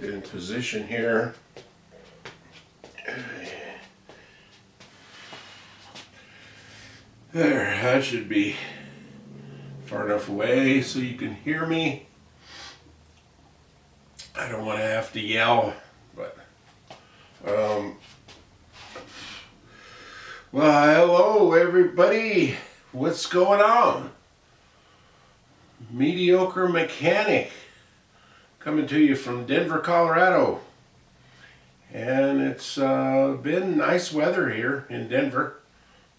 Get in position here. There, that should be far enough away so you can hear me. I don't want to have to yell, but well, hello everybody. What's going on? Mediocre Mechanic coming to you from Denver, Colorado. And it's been nice weather here in Denver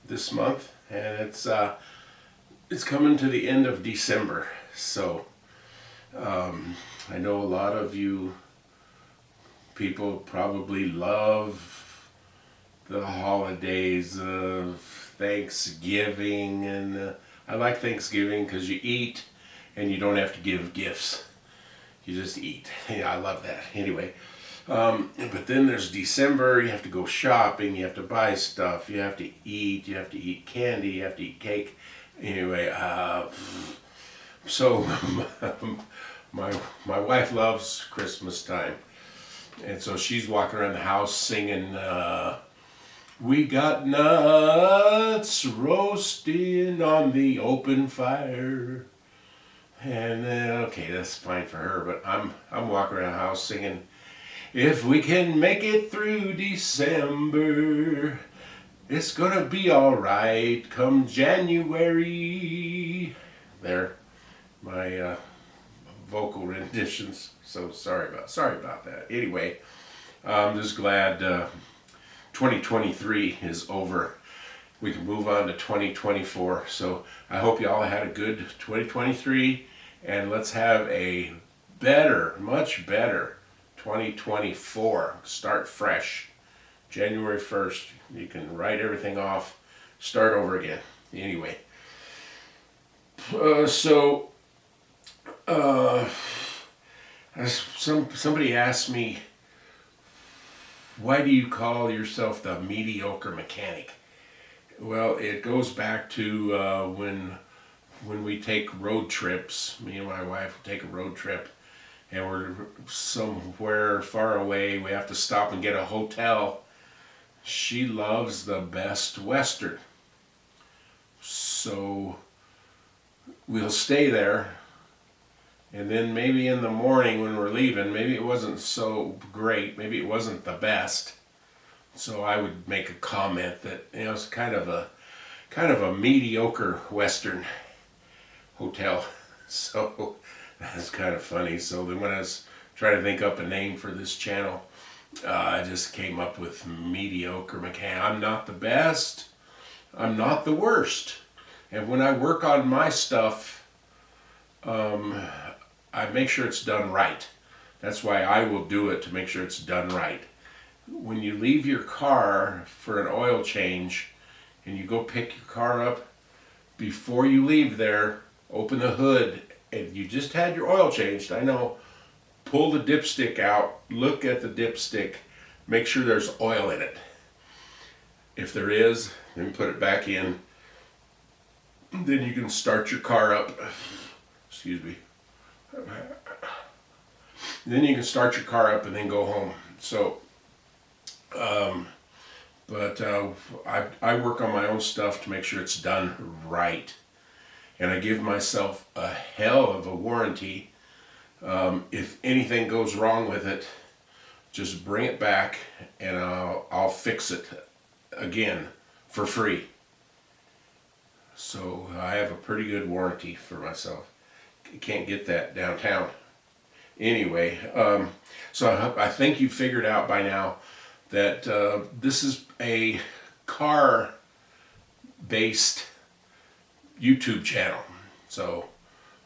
this month, and it's coming to the end of December. So I know a lot of you people probably love the holidays of Thanksgiving, and I like Thanksgiving because you eat and you don't have to give gifts. You just eat. Yeah, I love that. Anyway, but then there's December. You have to go shopping. You have to buy stuff. You have to eat. You have to eat candy. You have to eat cake. Anyway, so my wife loves Christmas time, and so she's walking around the house singing, "We got nuts roasting on the open fire." And okay, that's fine for her, but I'm walking around the house singing, "If we can make it through December, it's gonna be all right come January." There, my vocal renditions. So sorry about that. Anyway, I'm just glad 2023 is over. We can move on to 2024. So I hope you all had a good 2023, and let's have a better, much better 2024. Start fresh. January 1st, you can write everything off, start over again. Anyway, somebody asked me, why do you call yourself the mediocre mechanic? Well, it goes back to when we take road trips. Me and my wife will take a road trip, and we're somewhere far away. We have to stop and get a hotel. She loves the Best Western, so we'll stay there. And then maybe in the morning when we're leaving, maybe it wasn't so great. Maybe it wasn't the best. So I would make a comment that, you know, it's kind of a mediocre Western hotel. So that's kind of funny. So then when I was trying to think up a name for this channel, I just came up with mediocre mechanic. I'm not the best. I'm not the worst. And when I work on my stuff, I make sure it's done right. That's why I will do it, to make sure it's done right. When you leave your car for an oil change and you go pick your car up, before you leave there, open the hood, and you just had your oil changed, I know, pull the dipstick out, look at the dipstick, make sure there's oil in it. If there is, then put it back in. Then you can start your car up. Excuse me. Then you can start your car up and then go home. So, I work on my own stuff to make sure it's done right. And I give myself a hell of a warranty. If anything goes wrong with it, just bring it back and I'll fix it again for free. So I have a pretty good warranty for myself. You can't get that downtown. Anyway, so I think you figured out by now that this is a car-based YouTube channel. So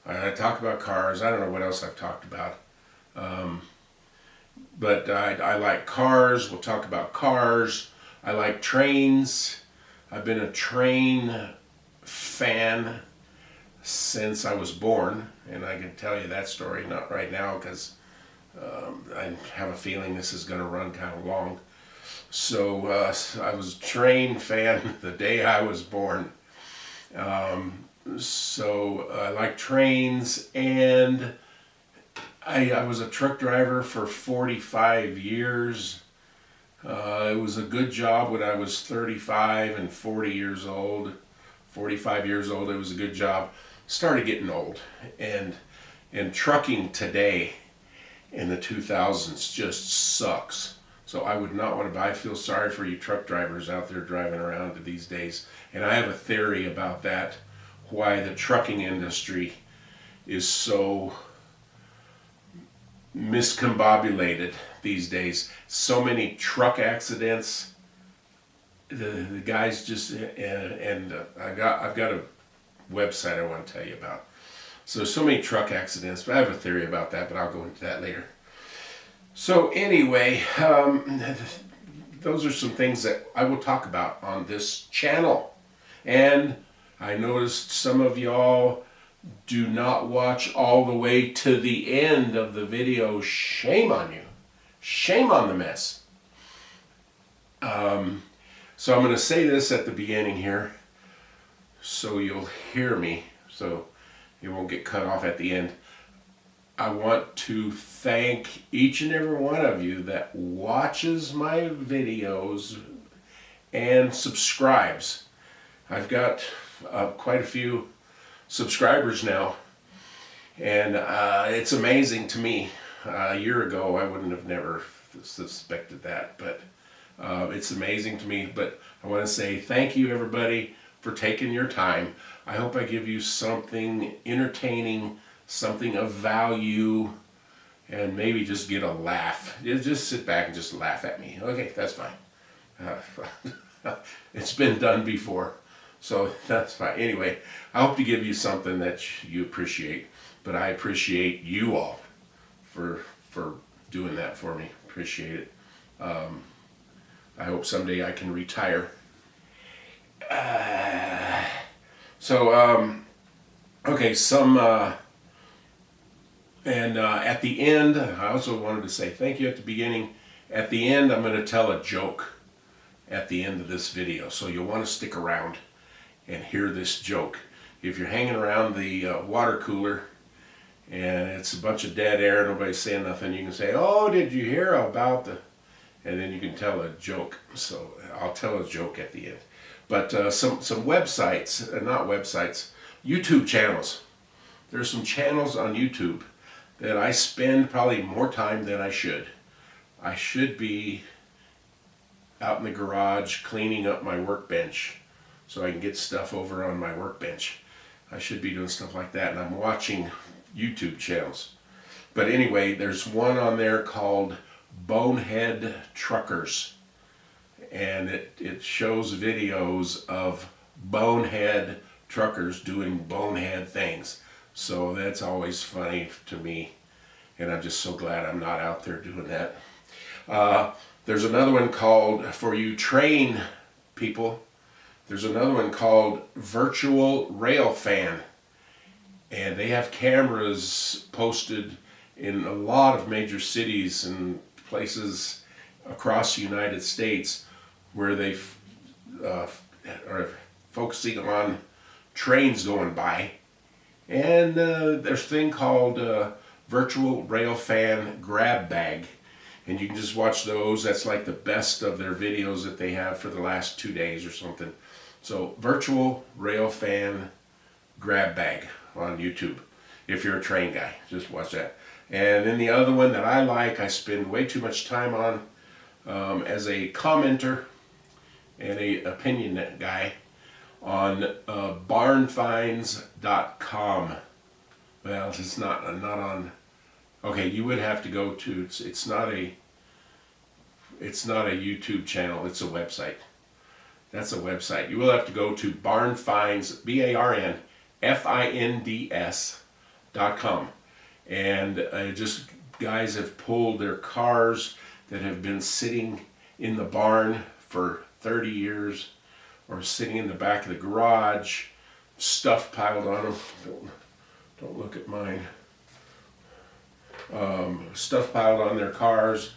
I talk about cars. I don't know what else I've talked about. But I like cars. We'll talk about cars. I like trains. I've been a train fan since I was born, and I can tell you that story, not right now because I have a feeling this is going to run kind of long. So I was a train fan the day I was born. So I like trains, and I was a truck driver for 45 years. It was a good job when I was 35 and 40 years old. 45 years old, it was a good job. Started getting old. And trucking today in the 2000s just sucks. So I would not want to, I feel sorry for you truck drivers out there driving around these days. And I have a theory about that, why the trucking industry is so miscombobulated these days. So many truck accidents. The guys just I've got a website I want to tell you about. So many truck accidents. But I have a theory about that, but I'll go into that later. So anyway, those are some things that I will talk about on this channel. And I noticed some of y'all do not watch all the way to the end of the video. Shame on you. Shame on the mess. So I'm going to say this at the beginning here so you'll hear me, so you won't get cut off at the end. I want to thank each and every one of you that watches my videos and subscribes. I've got quite a few subscribers now, and it's amazing to me. A year ago I wouldn't have never suspected that, but it's amazing to me. But I want to say thank you everybody for taking your time. I hope I give you something entertaining, something of value, and maybe just get a laugh. Just sit back and just laugh at me. Okay, that's fine. It's been done before, so that's fine. Anyway, I hope to give you something that you appreciate, but I appreciate you all for doing that for me. Appreciate it. I hope someday I can retire. Okay, at the end, I also wanted to say thank you at the beginning. At the end, I'm going to tell a joke at the end of this video, so you'll want to stick around and hear this joke. If you're hanging around the water cooler and it's a bunch of dead air, nobody's saying nothing, you can say, "Oh, did you hear about the..." And then you can tell a joke. So I'll tell a joke at the end. But some websites, not websites, YouTube channels. There's some channels on YouTube that I spend probably more time than I should. I should be out in the garage cleaning up my workbench so I can get stuff over on my workbench. I should be doing stuff like that, and I'm watching YouTube channels. But anyway, there's one on there called Bonehead Truckers, and it shows videos of bonehead truckers doing bonehead things. So that's always funny to me, and I'm just so glad I'm not out there doing that. There's another one called, for you train people, there's another one called Virtual Rail Fan, and they have cameras posted in a lot of major cities and places across the United States where they are focusing on trains going by. And there's a thing called Virtual Rail Fan Grab Bag, and you can just watch those. That's like the best of their videos that they have for the last 2 days or something. So Virtual Rail Fan Grab Bag on YouTube. If you're a train guy, just watch that. And then the other one that I like, I spend way too much time on as a commenter and a opinion guy, on barnfinds.com. Well, it's not on. Okay, you would have to go to. It's not a YouTube channel. It's a website. That's a website. You will have to go to barnfinds, BARNFINDS.com. And just guys have pulled their cars that have been sitting in the barn for 30 years or sitting in the back of the garage, stuff piled on them. Don't look at mine. Stuff piled on their cars.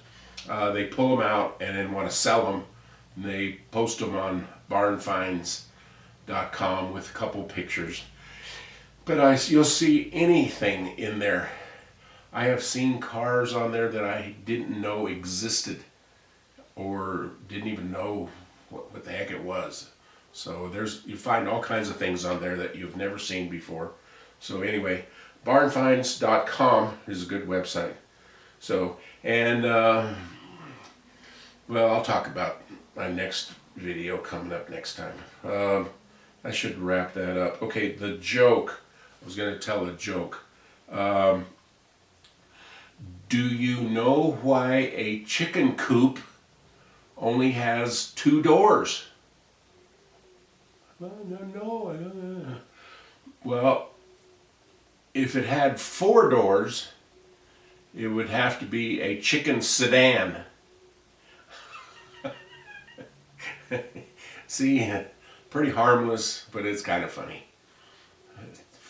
They pull them out and then want to sell them. And they post them on barnfinds.com with a couple pictures. But you'll see anything in there. I have seen cars on there that I didn't know existed or didn't even know what the heck it was. So you find all kinds of things on there that you've never seen before. So anyway, barnfinds.com is a good website. So, and well, I'll talk about my next video coming up next time. I should wrap that up. Okay, the joke. I was going to tell a joke. Do you know why a chicken coop only has 2 doors? No, I don't know. Well, if it had 4 doors, it would have to be a chicken sedan. See, pretty harmless, but it's kind of funny.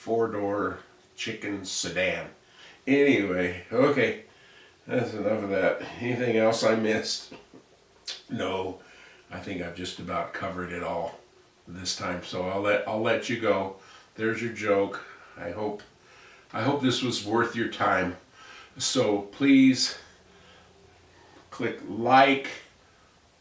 4-door chicken sedan. Anyway, okay, that's enough of that. Anything else I missed? No, I think I've just about covered it all this time. So I'll let you go. There's your joke. I hope this was worth your time. So please click like.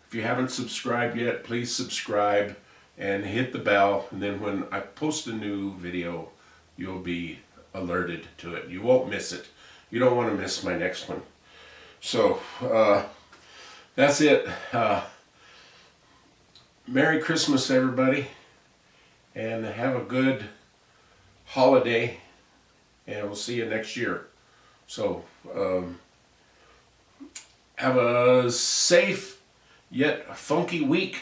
If you haven't subscribed yet, please subscribe and hit the bell, and then when I post a new video, you'll be alerted to it. You won't miss it. You don't want to miss my next one. So that's it. Merry Christmas, everybody, and have a good holiday, and we'll see you next year. So have a safe yet funky week.